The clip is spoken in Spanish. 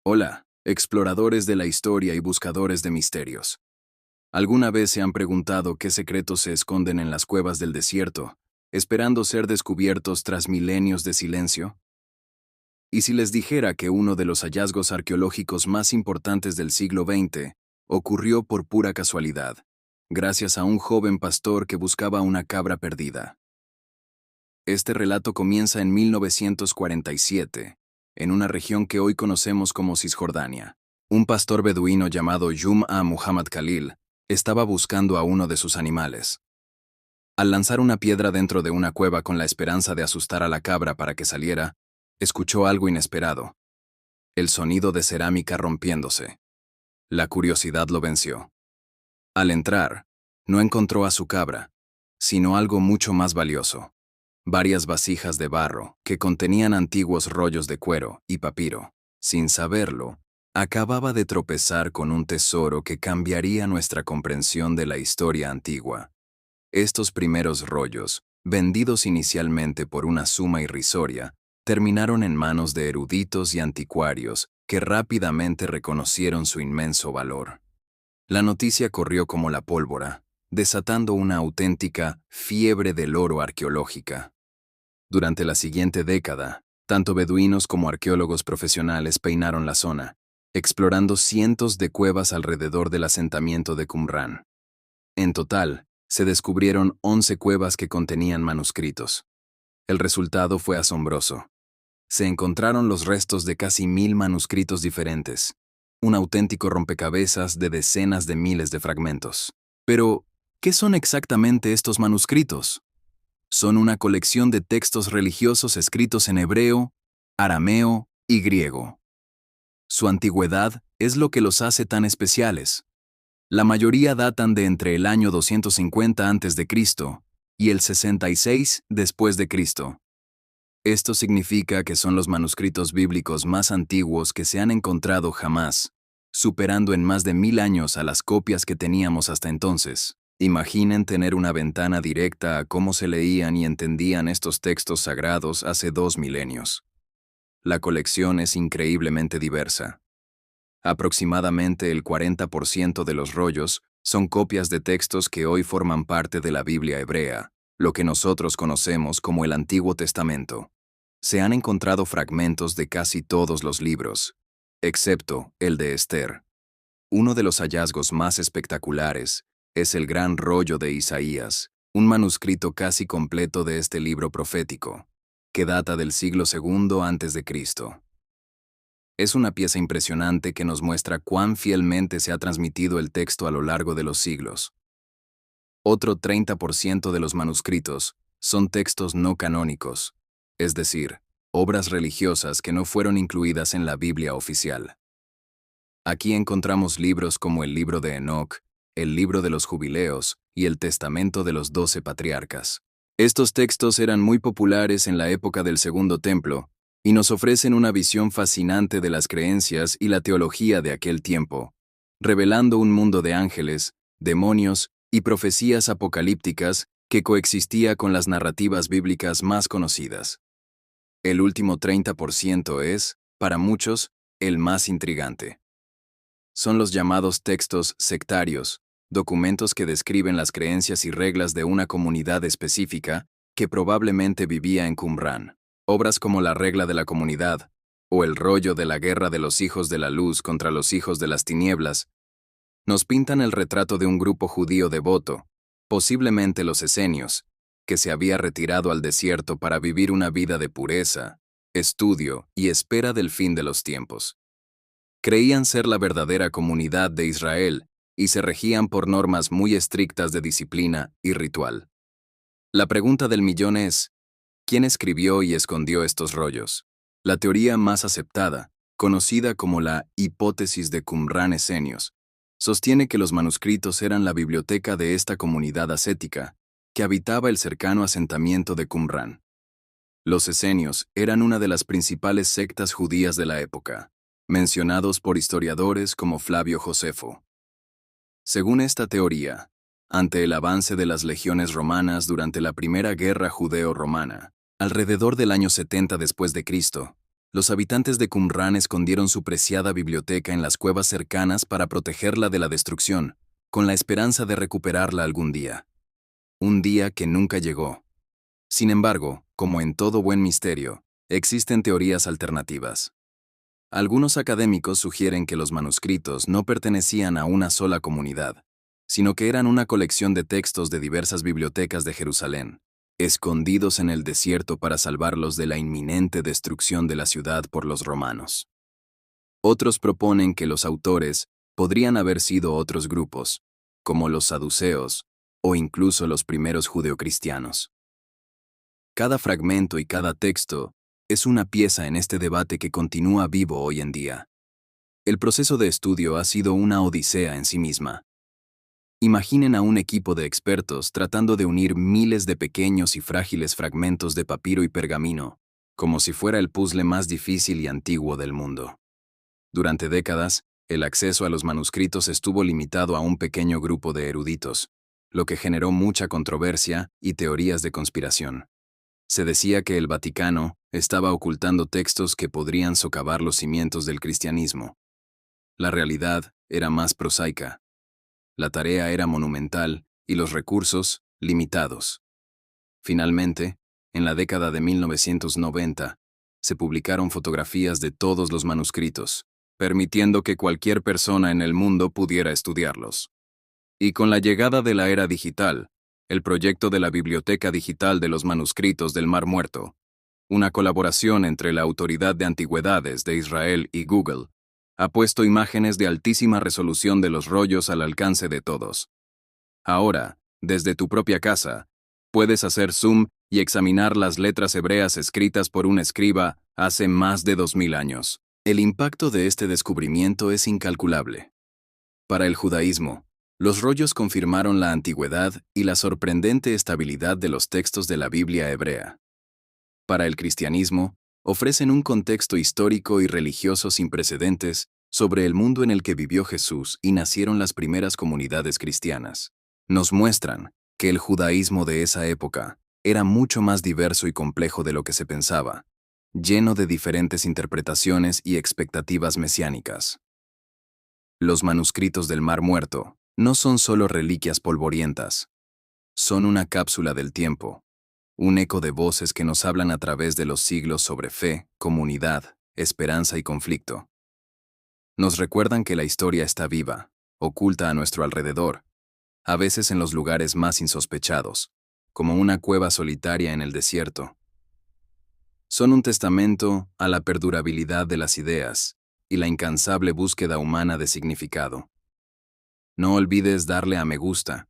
Hola, exploradores de la historia y buscadores de misterios. ¿Alguna vez se han preguntado qué secretos se esconden en las cuevas del desierto, esperando ser descubiertos tras milenios de silencio? ¿Y si les dijera que uno de los hallazgos arqueológicos más importantes del siglo XX ocurrió por pura casualidad, gracias a un joven pastor que buscaba una cabra perdida? Este relato comienza en 1947, en una región que hoy conocemos como Cisjordania. Un pastor beduino llamado Muhammad Khalil estaba buscando a uno de sus animales. Al lanzar una piedra dentro de una cueva con la esperanza de asustar a la cabra para que saliera, escuchó algo inesperado: el sonido de cerámica rompiéndose. La curiosidad lo venció. Al entrar, no encontró a su cabra, sino algo mucho más valioso: varias vasijas de barro que contenían antiguos rollos de cuero y papiro. Sin saberlo, acababa de tropezar con un tesoro que cambiaría nuestra comprensión de la historia antigua. Estos primeros rollos, vendidos inicialmente por una suma irrisoria, terminaron en manos de eruditos y anticuarios que rápidamente reconocieron su inmenso valor. La noticia corrió como la pólvora, desatando una auténtica fiebre del oro arqueológica. Durante la siguiente década, tanto beduinos como arqueólogos profesionales peinaron la zona, explorando cientos de cuevas alrededor del asentamiento de Qumran. En total, se descubrieron 11 cuevas que contenían manuscritos. El resultado fue asombroso. Se encontraron los restos de casi 1000 manuscritos diferentes, un auténtico rompecabezas de decenas de miles de fragmentos. Pero, ¿qué son exactamente estos manuscritos? Son una colección de textos religiosos escritos en hebreo, arameo y griego. Su antigüedad es lo que los hace tan especiales. La mayoría datan de entre el año 250 a.C. y el 66 después de Cristo. Esto significa que son los manuscritos bíblicos más antiguos que se han encontrado jamás, superando en más de 1000 años a las copias que teníamos hasta entonces. Imaginen tener una ventana directa a cómo se leían y entendían estos textos sagrados hace 2 milenios. La colección es increíblemente diversa. Aproximadamente el 40% de los rollos son copias de textos que hoy forman parte de la Biblia hebrea, lo que nosotros conocemos como el Antiguo Testamento. Se han encontrado fragmentos de casi todos los libros, excepto el de Esther. Uno de los hallazgos más espectaculares es el gran rollo de Isaías, un manuscrito casi completo de este libro profético, que data del siglo II a.C. Es una pieza impresionante que nos muestra cuán fielmente se ha transmitido el texto a lo largo de los siglos. Otro 30% de los manuscritos son textos no canónicos, es decir, obras religiosas que no fueron incluidas en la Biblia oficial. Aquí encontramos libros como el libro de Enoc, el libro de los Jubileos y el Testamento de los 12 Patriarcas. Estos textos eran muy populares en la época del Segundo Templo y nos ofrecen una visión fascinante de las creencias y la teología de aquel tiempo, revelando un mundo de ángeles, demonios y profecías apocalípticas que coexistía con las narrativas bíblicas más conocidas. El último 30% es, para muchos, el más intrigante. Son los llamados textos sectarios, documentos que describen las creencias y reglas de una comunidad específica que probablemente vivía en Qumran. Obras como la Regla de la Comunidad, o el rollo de la Guerra de los Hijos de la Luz contra los Hijos de las Tinieblas, nos pintan el retrato de un grupo judío devoto, posiblemente los esenios, que se había retirado al desierto para vivir una vida de pureza, estudio y espera del fin de los tiempos. Creían ser la verdadera comunidad de Israel y se regían por normas muy estrictas de disciplina y ritual. La pregunta del millón es: ¿quién escribió y escondió estos rollos? La teoría más aceptada, conocida como la hipótesis de Qumran esenios, sostiene que los manuscritos eran la biblioteca de esta comunidad ascética, que habitaba el cercano asentamiento de Qumran. Los esenios eran una de las principales sectas judías de la época, mencionados por historiadores como Flavio Josefo. Según esta teoría, ante el avance de las legiones romanas durante la Primera Guerra Judeo-Romana, alrededor del año 70 después de Cristo, Los habitantes de Qumrán escondieron su preciada biblioteca en las cuevas cercanas para protegerla de la destrucción, con la esperanza de recuperarla algún día. Un día que nunca llegó. Sin embargo, como en todo buen misterio, existen teorías alternativas. Algunos académicos sugieren que los manuscritos no pertenecían a una sola comunidad, sino que eran una colección de textos de diversas bibliotecas de Jerusalén, escondidos en el desierto para salvarlos de la inminente destrucción de la ciudad por los romanos. Otros proponen que los autores podrían haber sido otros grupos, como los saduceos o incluso los primeros judeocristianos. Cada fragmento y cada texto es una pieza en este debate que continúa vivo hoy en día. El proceso de estudio ha sido una odisea en sí misma. Imaginen a un equipo de expertos tratando de unir miles de pequeños y frágiles fragmentos de papiro y pergamino, como si fuera el puzzle más difícil y antiguo del mundo. Durante décadas, el acceso a los manuscritos estuvo limitado a un pequeño grupo de eruditos, lo que generó mucha controversia y teorías de conspiración. Se decía que el Vaticano estaba ocultando textos que podrían socavar los cimientos del cristianismo. La realidad era más prosaica. La tarea era monumental y los recursos limitados. Finalmente, en la década de 1990, se publicaron fotografías de todos los manuscritos, permitiendo que cualquier persona en el mundo pudiera estudiarlos. Y con la llegada de la era digital, el proyecto de la Biblioteca Digital de los Manuscritos del Mar Muerto, una colaboración entre la Autoridad de Antigüedades de Israel y Google, ha puesto imágenes de altísima resolución de los rollos al alcance de todos. Ahora, desde tu propia casa, puedes hacer zoom y examinar las letras hebreas escritas por un escriba hace más de 2000 años. El impacto de este descubrimiento es incalculable. Para el judaísmo, los rollos confirmaron la antigüedad y la sorprendente estabilidad de los textos de la Biblia hebrea. Para el cristianismo, ofrecen un contexto histórico y religioso sin precedentes sobre el mundo en el que vivió Jesús y nacieron las primeras comunidades cristianas. Nos muestran que el judaísmo de esa época era mucho más diverso y complejo de lo que se pensaba, lleno de diferentes interpretaciones y expectativas mesiánicas. Los manuscritos del Mar Muerto no son solo reliquias polvorientas, son una cápsula del tiempo, un eco de voces que nos hablan a través de los siglos sobre fe, comunidad, esperanza y conflicto. Nos recuerdan que la historia está viva, oculta a nuestro alrededor, a veces en los lugares más insospechados, como una cueva solitaria en el desierto. Son un testamento a la perdurabilidad de las ideas y la incansable búsqueda humana de significado. No olvides darle a me gusta